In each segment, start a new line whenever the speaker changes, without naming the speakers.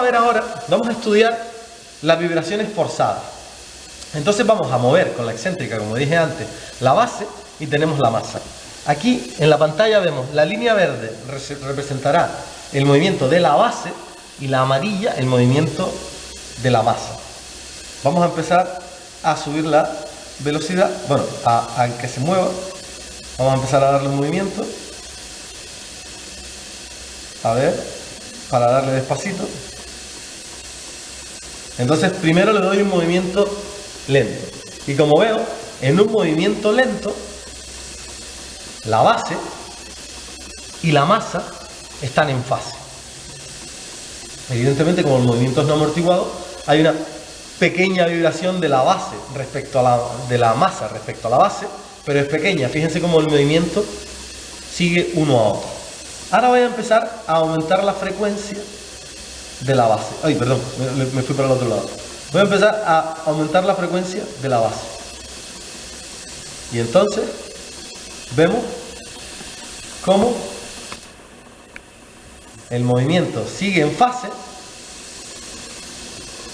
ver ahora, vamos a estudiar las vibraciones forzadas. Entonces vamos a mover con la excéntrica, como dije antes, la base y tenemos la masa. Aquí en la pantalla vemos la línea verde representará el movimiento de la base y la amarilla el movimiento de la masa. Vamos a empezar a subir la velocidad, bueno, a que se mueva. Vamos a empezar a darle un movimiento. A ver, para darle despacito. Entonces primero le doy un movimiento lento. Y como veo, en un movimiento lento, la base y la masa están en fase. Evidentemente, como el movimiento es no amortiguado, hay una pequeña vibración de la base respecto a de la masa respecto a la base, pero es pequeña. Fíjense cómo el movimiento sigue uno a otro. Ahora voy a empezar a aumentar la frecuencia de la base. Ay, perdón, me fui para el otro lado. Voy a empezar a aumentar la frecuencia de la base. Y entonces vemos cómo el movimiento sigue en fase,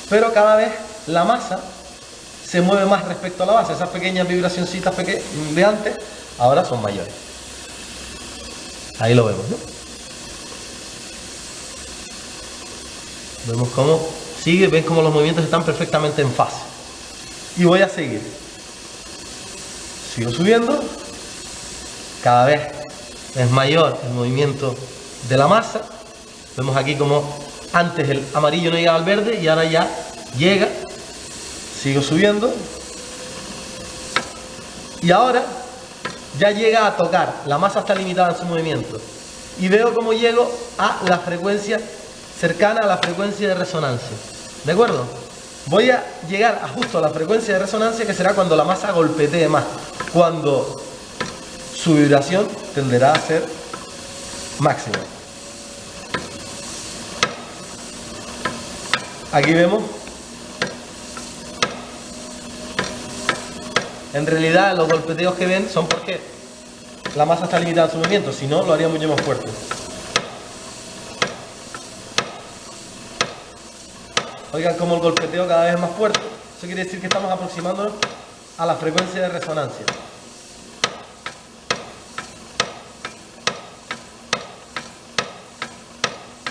pero cada vez la masa se mueve más respecto a la base. Esas pequeñas vibracioncitas de antes ahora son mayores. Ahí lo vemos, ¿no? Vemos cómo sigue, ven cómo los movimientos están perfectamente en fase. Y voy a seguir. Sigo subiendo. Cada vez es mayor el movimiento de la masa. Vemos aquí como antes el amarillo no llegaba al verde y ahora ya llega. Sigo subiendo. Y ahora ya llega a tocar. La masa está limitada en su movimiento. Y veo cómo llego a la frecuencia cercana a la frecuencia de resonancia. ¿De acuerdo? Voy a llegar justo a la frecuencia de resonancia, que será cuando la masa golpetee más. Cuando su vibración tenderá a ser máxima. Aquí vemos. En realidad los golpeteos que ven son porque la masa está limitada en su movimiento. Si no, lo haría mucho más fuerte. Oigan cómo el golpeteo cada vez es más fuerte. Eso quiere decir que estamos aproximándonos a la frecuencia de resonancia.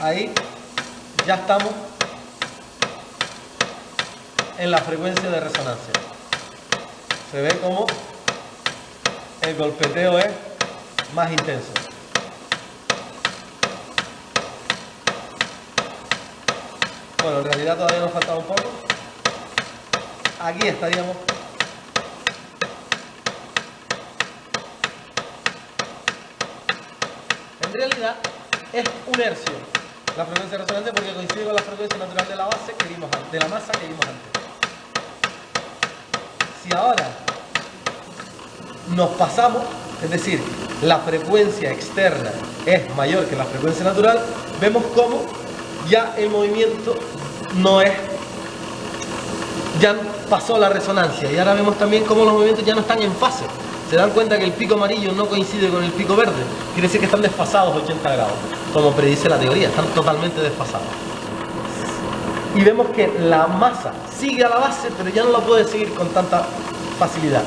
Ahí ya estamos en la frecuencia de resonancia. Se ve como el golpeteo es más intenso. Bueno, en realidad todavía nos falta un poco. Aquí estaríamos. En realidad es un hercio la frecuencia de resonancia, porque coincide con la frecuencia natural de la base que vimos antes, de la masa que vimos antes. Si ahora nos pasamos, es decir, la frecuencia externa es mayor que la frecuencia natural, vemos cómo ya el movimiento no es, ya pasó la resonancia, y ahora vemos también cómo los movimientos ya no están en fase. Se dan cuenta que el pico amarillo no coincide con el pico verde, quiere decir que están desfasados 80 grados, como predice la teoría, están totalmente desfasados. Y vemos que la masa sigue a la base, pero ya no la puede seguir con tanta facilidad.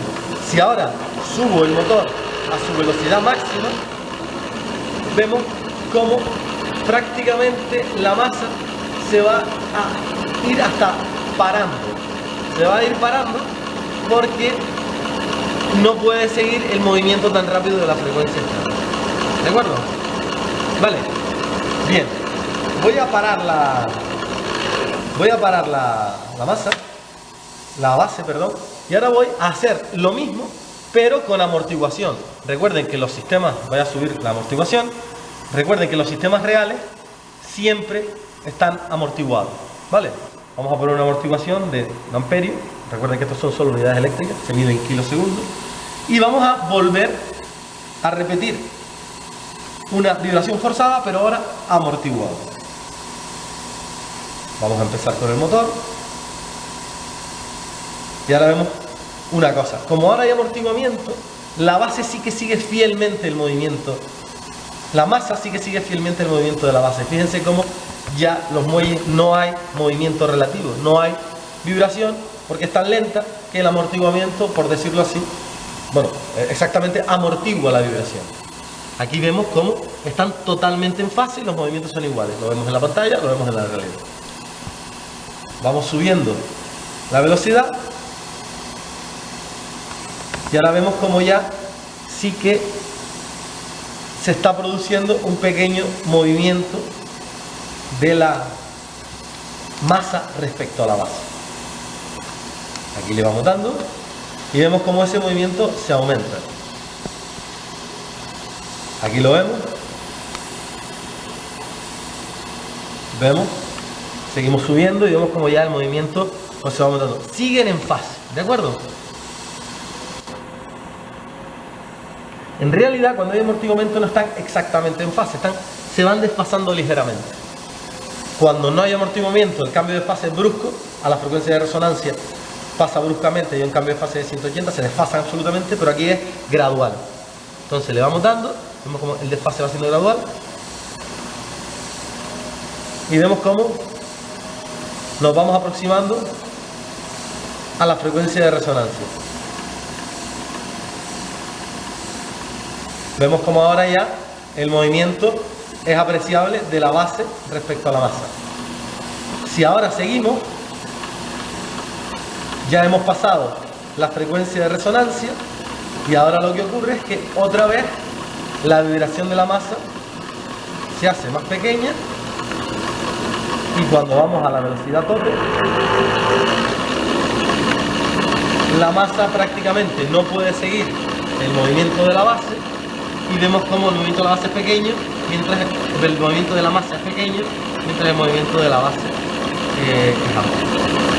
Si ahora subo el motor a su velocidad máxima, vemos cómo prácticamente la masa se va a ir hasta parando. Se va a ir parando porque no puede seguir el movimiento tan rápido de la frecuencia externa. ¿De acuerdo? Vale. Bien. Voy a parar la masa, la base, perdón, y ahora voy a hacer lo mismo, pero con amortiguación. Recuerden que los sistemas, voy a subir la amortiguación, recuerden que los sistemas reales siempre están amortiguados, ¿vale? Vamos a poner una amortiguación de amperio, recuerden que estos son solo unidades eléctricas, se mide en kilosegundos, y vamos a volver a repetir una vibración forzada, pero ahora amortiguada. Vamos a empezar con el motor. Y ahora vemos una cosa. Como ahora hay amortiguamiento, la base sí que sigue fielmente el movimiento. La masa sí que sigue fielmente el movimiento de la base. Fíjense cómo ya los muelles no hay movimiento relativo, no hay vibración, porque es tan lenta que el amortiguamiento, por decirlo así, bueno, exactamente amortigua la vibración. Aquí vemos cómo están totalmente en fase y los movimientos son iguales. Lo vemos en la pantalla, lo vemos en la realidad. Vamos subiendo la velocidad y ahora vemos cómo ya sí que se está produciendo un pequeño movimiento de la masa respecto a la base. Aquí le vamos dando y vemos cómo ese movimiento se aumenta. Aquí lo vemos. Vemos. Seguimos subiendo y vemos como ya el movimiento pues, se va aumentando. Siguen en fase, ¿de acuerdo? En realidad, cuando hay amortiguamiento no están exactamente en fase, se van desfasando ligeramente. Cuando no hay amortiguamiento, el cambio de fase es brusco, a la frecuencia de resonancia pasa bruscamente y hay un cambio de fase de 180, se desfasan absolutamente, pero aquí es gradual. Entonces le vamos dando, vemos como el desfase va siendo gradual y vemos cómo nos vamos aproximando a la frecuencia de resonancia. Vemos como ahora ya el movimiento es apreciable de la base respecto a la masa. Si ahora seguimos, ya hemos pasado la frecuencia de resonancia y ahora lo que ocurre es que otra vez la vibración de la masa se hace más pequeña y cuando vamos a la velocidad tope, la masa prácticamente no puede seguir el movimiento de la base y vemos como el movimiento de la base es pequeño, mientras el movimiento de la masa es pequeño, mientras el movimiento de la base es amplio.